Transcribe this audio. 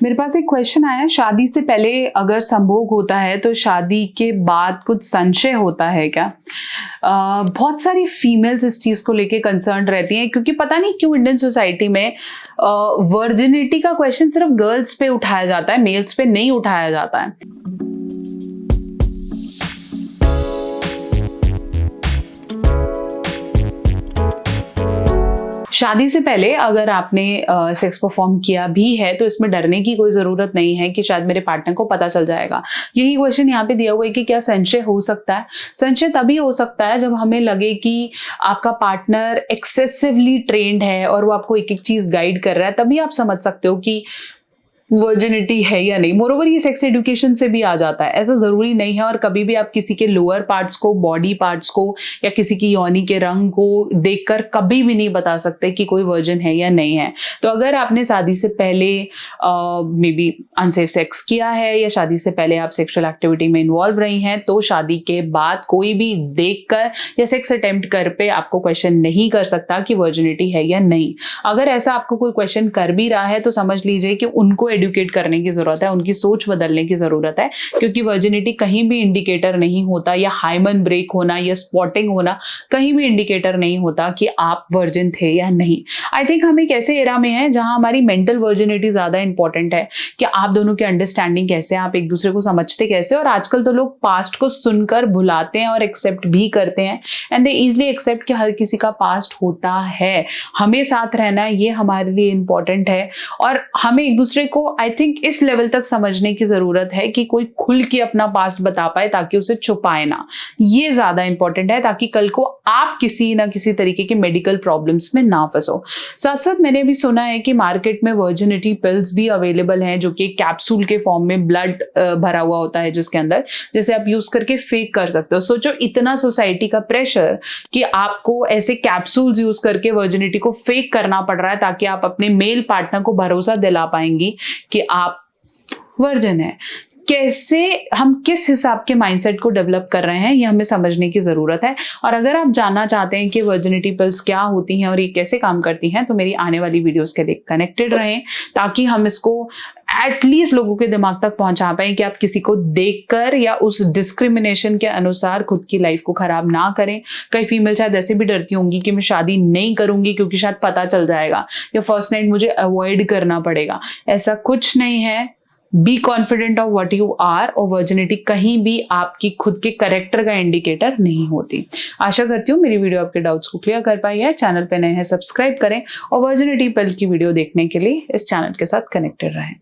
मेरे पास एक क्वेश्चन आया, शादी से पहले अगर संभोग होता है तो शादी के बाद कुछ संशय होता है क्या? बहुत सारी फीमेल्स इस चीज़ को लेके कंसर्न रहती हैं, क्योंकि पता नहीं क्यों इंडियन सोसाइटी में वर्जिनिटी का क्वेश्चन सिर्फ गर्ल्स पे उठाया जाता है, मेल्स पे नहीं उठाया जाता है। शादी से पहले अगर आपने सेक्स परफॉर्म किया भी है तो इसमें डरने की कोई ज़रूरत नहीं है कि शायद मेरे पार्टनर को पता चल जाएगा। यही क्वेश्चन यहाँ पे दिया हुआ है कि क्या संशय हो सकता है। संशय तभी हो सकता है जब हमें लगे कि आपका पार्टनर एक्सेसिवली ट्रेंड है और वो आपको एक एक चीज़ गाइड कर रहा है, तभी आप समझ सकते हो कि वर्जिनिटी है या नहीं। मोरोवर ये सेक्स एजुकेशन से भी आ जाता है, ऐसा जरूरी नहीं है। और कभी भी आप किसी के लोअर पार्ट्स को, बॉडी पार्ट्स को या किसी की योनि के रंग को देखकर कभी भी नहीं बता सकते कि कोई वर्जिन है या नहीं है। तो अगर आपने शादी से पहले मे बी अनसेफ सेक्स किया है या शादी से पहले आप सेक्सुअल एक्टिविटी में इन्वॉल्व रही हैं, तो शादी के बाद कोई भी देखकर या सेक्स अटेम्प्ट कर पे आपको क्वेश्चन नहीं कर सकता कि वर्जिनिटी है या नहीं। अगर ऐसा आपको कोई क्वेश्चन कर भी रहा है तो समझ लीजिए कि उनको एडुकेट करने की जरूरत है, उनकी सोच बदलने की जरूरत है, क्योंकि वर्जिनिटी कहीं भी इंडिकेटर नहीं होता, या हाइमन ब्रेक होना या स्पॉटिंग होना कहीं भी इंडिकेटर नहीं होता कि आप वर्जिन थे या नहीं। आई थिंक हम एक ऐसे एरा में हैं जहां हमारी मेंटल वर्जिनिटी ज्यादा इंपॉर्टेंट है कि आप दोनों की अंडरस्टैंडिंग कैसे है, आप एक दूसरे को समझते कैसे। और आजकल तो लोग पास्ट को सुनकर भुलाते हैं और एक्सेप्ट भी करते हैं, एंड दे इजिली एक्सेप्ट कि हर किसी का पास्ट होता है, हमें साथ रहना है, ये हमारे लिए इंपॉर्टेंट है। और हमें एक दूसरे को आई थिंक इस लेवल तक समझने की जरूरत है कि कोई खुल के अपना पास्ट बता पाए ताकि उसे छुपाए ना। ये ज्यादा इंपॉर्टेंट है ताकि कल को आप किसी ना किसी तरीके के मेडिकल प्रॉब्लम्स में ना फंसो। साथ साथ मैंने भी सुना है कि मार्केट में वर्जिनिटी पिल्स भी अवेलेबल हैं, जो कि कैप्सूल के फॉर्म में ब्लड भरा हुआ होता है जिसके अंदर, जैसे आप यूज करके फेक कर सकते हो। सोचो इतना सोसाइटी का प्रेशर कि आपको ऐसे कैप्सूल्स यूज करके वर्जिनिटी को फेक करना पड़ रहा है ताकि आप अपने मेल पार्टनर को भरोसा दिला पाएंगी कि आप वर्जिन है। कैसे, हम किस हिसाब के माइंडसेट को डेवलप कर रहे हैं, ये हमें समझने की जरूरत है। और अगर आप जानना चाहते हैं कि वर्जिनिटी पिल्स क्या होती हैं और ये कैसे काम करती हैं, तो मेरी आने वाली वीडियोस के लिए कनेक्टेड रहें, ताकि हम इसको एटलीस्ट लोगों के दिमाग तक पहुंचा पाए कि आप किसी को देखकर या उस डिस्क्रिमिनेशन के अनुसार खुद की लाइफ को खराब ना करें। कई फीमेल शायद ऐसे भी डरती होंगी कि मैं शादी नहीं करूंगी क्योंकि शायद पता चल जाएगा, या फर्स्ट नाइट मुझे अवॉइड करना पड़ेगा। ऐसा कुछ नहीं है। Be confident of what you are. और वर्जिनिटी कहीं भी आपकी खुद के करेक्टर का इंडिकेटर नहीं होती। आशा करती हूँ मेरी वीडियो आपके डाउट्स को क्लियर कर पाई है। चैनल पे नए हैं, सब्सक्राइब करें और वर्जिनिटी पिल की वीडियो देखने के लिए इस चैनल के साथ कनेक्टेड रहें।